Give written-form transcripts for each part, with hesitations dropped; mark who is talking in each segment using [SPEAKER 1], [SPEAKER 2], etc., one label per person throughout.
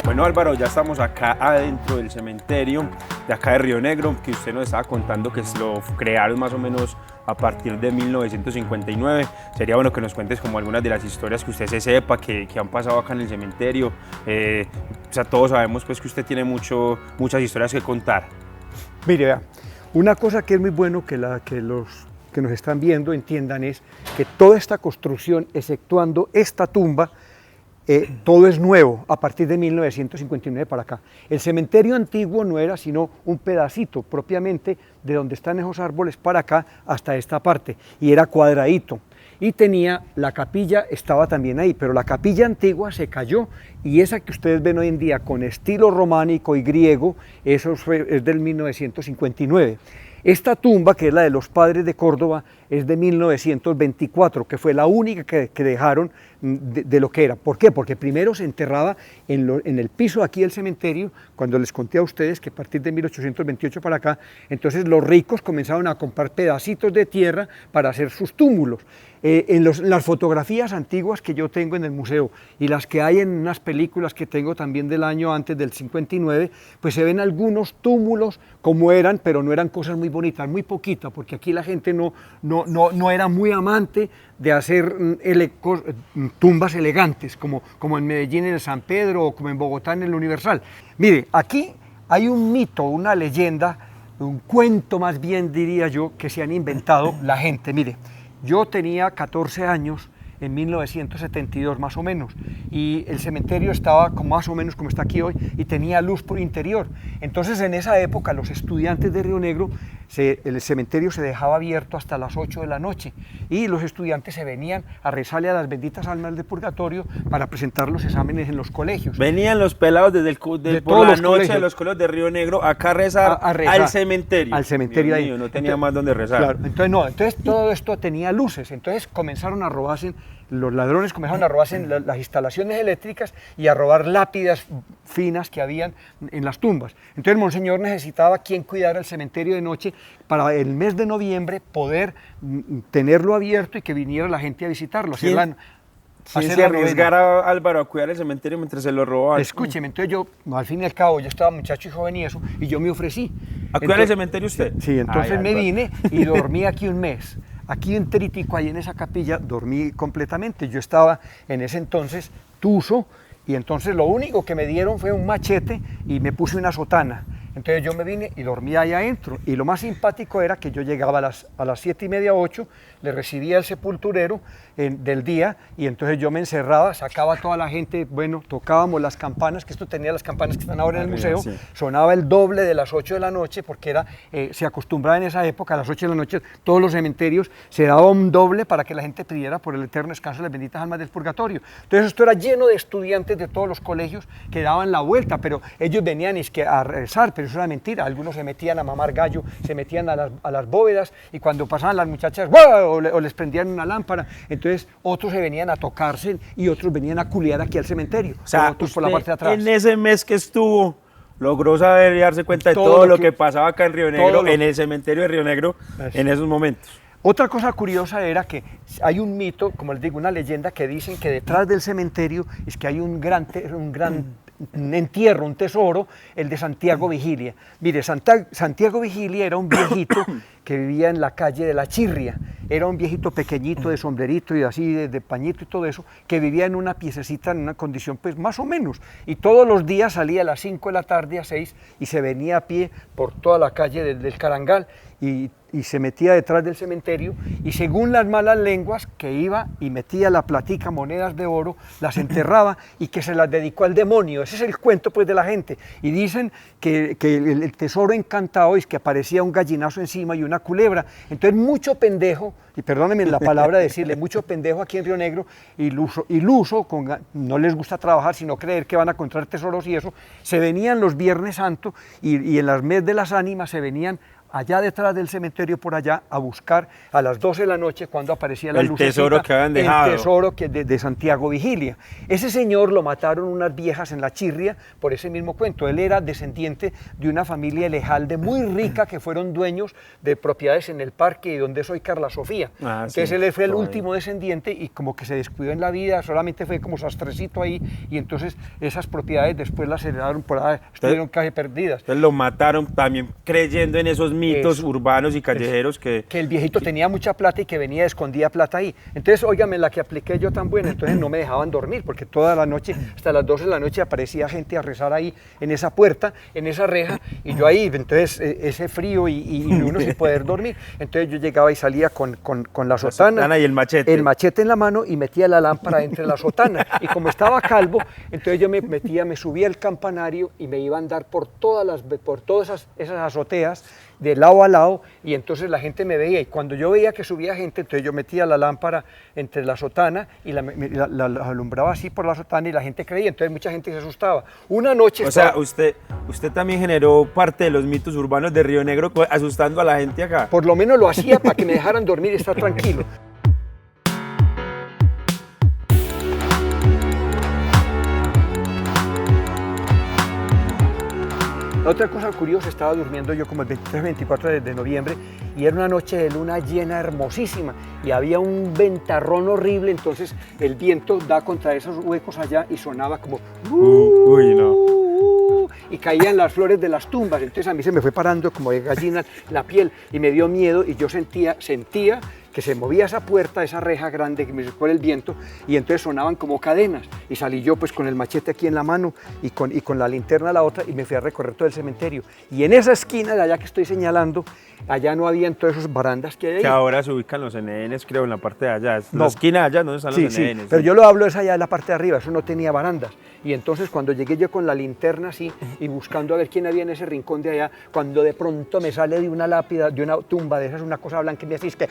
[SPEAKER 1] Bueno, Álvaro, ya estamos acá adentro del cementerio de acá de Río Negro, que usted nos estaba contando que lo crearon más o menos a partir de 1959. Sería bueno que nos cuentes como algunas de las historias que usted se sepa, que han pasado acá en el cementerio. O sea, todos sabemos pues que usted tiene muchas historias que contar.
[SPEAKER 2] Mire, vea, una cosa que es muy bueno que los que nos están viendo entiendan es que toda esta construcción, exceptuando esta tumba, todo es nuevo a partir de 1959 para acá. El cementerio antiguo no era sino un pedacito propiamente de donde están esos árboles para acá hasta esta parte, y era cuadradito. Y tenía, la capilla estaba también ahí, pero la capilla antigua se cayó, y esa que ustedes ven hoy en día con estilo románico y griego, eso es del 1959. Esta tumba, que es la de los padres de Córdoba, es de 1924, que fue la única que dejaron de lo que era. ¿Por qué? Porque primero se enterraba en el piso aquí del cementerio, cuando les conté a ustedes que a partir de 1828 para acá, entonces los ricos comenzaron a comprar pedacitos de tierra para hacer sus túmulos. Las fotografías antiguas que yo tengo en el museo y las que hay en unas películas que tengo también del año antes del 59, pues se ven algunos túmulos como eran, pero no eran cosas muy bonitas, muy poquita, porque aquí la gente no era muy amante de hacer tumbas elegantes, como en Medellín en el San Pedro o como en Bogotá en el Universal. Mire, aquí hay un mito, una leyenda, un cuento más bien diría yo, que se han inventado la gente. Mire, yo tenía 14 años en 1972 más o menos, y el cementerio estaba más o menos como está aquí hoy, y tenía luz por interior. Entonces en esa época los estudiantes de Río Negro, el cementerio se dejaba abierto hasta las 8 de la noche, y los estudiantes se venían a rezarle a las benditas almas del purgatorio para presentar los exámenes en los colegios.
[SPEAKER 1] Venían los pelados por la noche de los colegios de Río Negro acá a rezar, al cementerio.
[SPEAKER 2] Al cementerio ahí.
[SPEAKER 1] No tenía más donde rezar.
[SPEAKER 2] Claro, entonces todo esto tenía luces, entonces comenzaron a robarse, los ladrones comenzaron a robarse las instalaciones eléctricas y a robar lápidas finas que habían en las tumbas. Entonces Monseñor necesitaba quien cuidara el cementerio de noche para el mes de noviembre poder tenerlo abierto y que viniera la gente a visitarlo.
[SPEAKER 1] ¿Quién se arriesgara, Álvaro, a cuidar el cementerio mientras se lo robaban?
[SPEAKER 2] Escúcheme, entonces yo, al fin y al cabo, yo estaba muchacho y joven y eso, y yo me ofrecí.
[SPEAKER 1] ¿A cuidar el cementerio usted?
[SPEAKER 2] Sí, entonces me vine y dormí aquí un mes. Aquí en Teritico, ahí en esa capilla, dormí completamente. Yo estaba en ese entonces tuso, y entonces lo único que me dieron fue un machete y me puse una sotana. Entonces yo me vine y dormí ahí adentro, y lo más simpático era que yo llegaba a las 7:30, 8, le recibía el sepulturero del día, y entonces yo me encerraba, sacaba a toda la gente, bueno, tocábamos las campanas, que esto tenía las campanas que están ahora en el museo, sí. Sonaba el doble de las 8 de la noche, porque se acostumbraba en esa época, a las 8 de la noche, todos los cementerios se daba un doble para que la gente pidiera por el eterno descanso de las benditas almas del purgatorio. Entonces esto era lleno de estudiantes de todos los colegios que daban la vuelta, pero ellos venían a rezar, pero eso era mentira. Algunos se metían a mamar gallo, se metían a las bóvedas, y cuando pasaban las muchachas ¡wow! o les prendían una lámpara. Entonces otros se venían a tocarse y otros venían a culiar aquí al cementerio.
[SPEAKER 1] O sea,
[SPEAKER 2] otros por la parte de atrás.
[SPEAKER 1] En ese mes que estuvo, logró saber y darse cuenta de todo lo que pasaba acá en Río Negro, en el cementerio de Río Negro, en esos momentos.
[SPEAKER 2] Otra cosa curiosa era que hay un mito, como les digo, una leyenda que dicen que detrás del cementerio es que hay un gran entierro, un tesoro, el de Santiago Vigilia. Mire, Santiago Vigilia era un viejito que vivía en la calle de La Chirria. Era un viejito pequeñito, de sombrerito y así, de pañito y todo eso, que vivía en una piececita, en una condición pues más o menos. Y todos los días salía a las 5 de la tarde, a 6, y se venía a pie por toda la calle del Carangal, y se metía detrás del cementerio, y según las malas lenguas, que iba y metía la platica, monedas de oro, las enterraba y que se las dedicó al demonio. Ese es el cuento pues de la gente. Y dicen que el tesoro encantado es que aparecía un gallinazo encima y una culebra. Entonces mucho pendejo, y perdónenme la palabra decirle, mucho pendejo aquí en Río Negro, iluso, no les gusta trabajar sino creer que van a encontrar tesoros y eso, se venían los Viernes Santos y en las mes de las ánimas se venían allá detrás del cementerio, por allá, a buscar a las 12 de la noche, cuando aparecía la lucecita,
[SPEAKER 1] tesoro que habían dejado.
[SPEAKER 2] el tesoro de Santiago Vigilia. Ese señor lo mataron unas viejas en la Chirria por ese mismo cuento. Él era descendiente de una familia elejalde muy rica que fueron dueños de propiedades en el parque y donde soy Carla Sofía. Entonces él fue el último descendiente y como que se descuidó en la vida, solamente fue como sastrecito ahí, y entonces esas propiedades después las heredaron por ahí, estuvieron casi perdidas.
[SPEAKER 1] Entonces lo mataron también creyendo en esos mitos urbanos y callejeros que
[SPEAKER 2] el viejito tenía mucha plata y que venía escondía plata ahí. Entonces, óigame, la que apliqué yo tan buena, entonces no me dejaban dormir, porque toda la noche, hasta las 12 de la noche aparecía gente a rezar ahí en esa puerta, en esa reja, y yo ahí, entonces ese frío y uno sin poder dormir. Entonces yo llegaba y salía con la sotana
[SPEAKER 1] y el machete.
[SPEAKER 2] El machete en la mano y metía la lámpara entre la sotana. Y como estaba calvo, entonces yo me subía al campanario y me iba a andar por todas esas azoteas, de lado a lado, y entonces la gente me veía, y cuando yo veía que subía gente, entonces yo metía la lámpara entre la sotana y la alumbraba así por la sotana y la gente creía, entonces mucha gente se asustaba. Una noche...
[SPEAKER 1] O sea, usted también generó parte de los mitos urbanos de Río Negro asustando a la gente acá.
[SPEAKER 2] Por lo menos lo hacía para que me dejaran dormir y estar tranquilo. Otra cosa curiosa, estaba durmiendo yo como el 23-24 de noviembre y era una noche de luna llena hermosísima y había un ventarrón horrible, entonces el viento da contra esos huecos allá y sonaba como
[SPEAKER 1] uy, no.
[SPEAKER 2] Y caían las flores de las tumbas, entonces a mí se me fue parando como de gallina la piel y me dio miedo y yo sentía que se movía esa puerta, esa reja grande que me sacó el viento y entonces sonaban como cadenas y salí yo pues con el machete aquí en la mano y con la linterna a la otra y me fui a recorrer todo el cementerio y en esa esquina de allá que estoy señalando, allá no habían todas esas barandas que hay ahí.
[SPEAKER 1] Que ahora se ubican los NNs, creo, en la parte de allá, la esquina de allá donde están los NNs.
[SPEAKER 2] Sí, pero yo lo hablo es allá en la parte de arriba, eso no tenía barandas. Y entonces cuando llegué yo con la linterna así y buscando a ver quién había en ese rincón de allá, cuando de pronto me sale de una lápida, de una tumba de esas, una cosa blanca y me decís que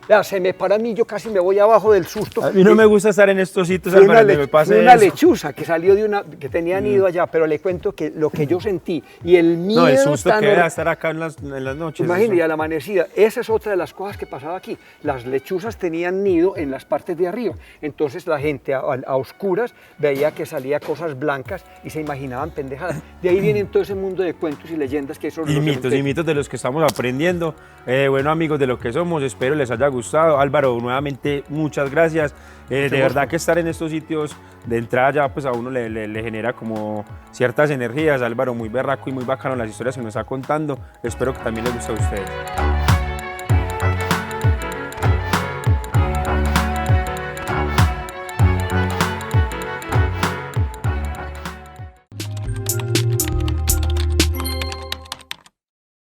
[SPEAKER 2] ya, se me para a mí, yo casi me voy abajo del susto.
[SPEAKER 1] A mí no me gusta estar en estos sitios, Álvaro, me pase
[SPEAKER 2] una
[SPEAKER 1] eso.
[SPEAKER 2] lechuza que salió que tenía nido allá, pero le cuento que lo que yo sentí y el miedo.
[SPEAKER 1] No, el susto que era estar acá en las noches.
[SPEAKER 2] Imagínate, y a la amanecida, esa es otra de las cosas que pasaba aquí. Las lechuzas tenían nido en las partes de arriba, entonces la gente a oscuras veía que salía cosas blancas y se imaginaban pendejadas. De ahí viene todo ese mundo de cuentos y leyendas que son
[SPEAKER 1] y mitos de los que estamos aprendiendo. Bueno, amigos, de lo que somos, espero les haya gustado. Álvaro, nuevamente muchas gracias. De verdad que estar en estos sitios de entrada ya pues a uno le genera como ciertas energías. Álvaro, muy berraco y muy bacano las historias que nos está contando. Espero que también les guste a ustedes.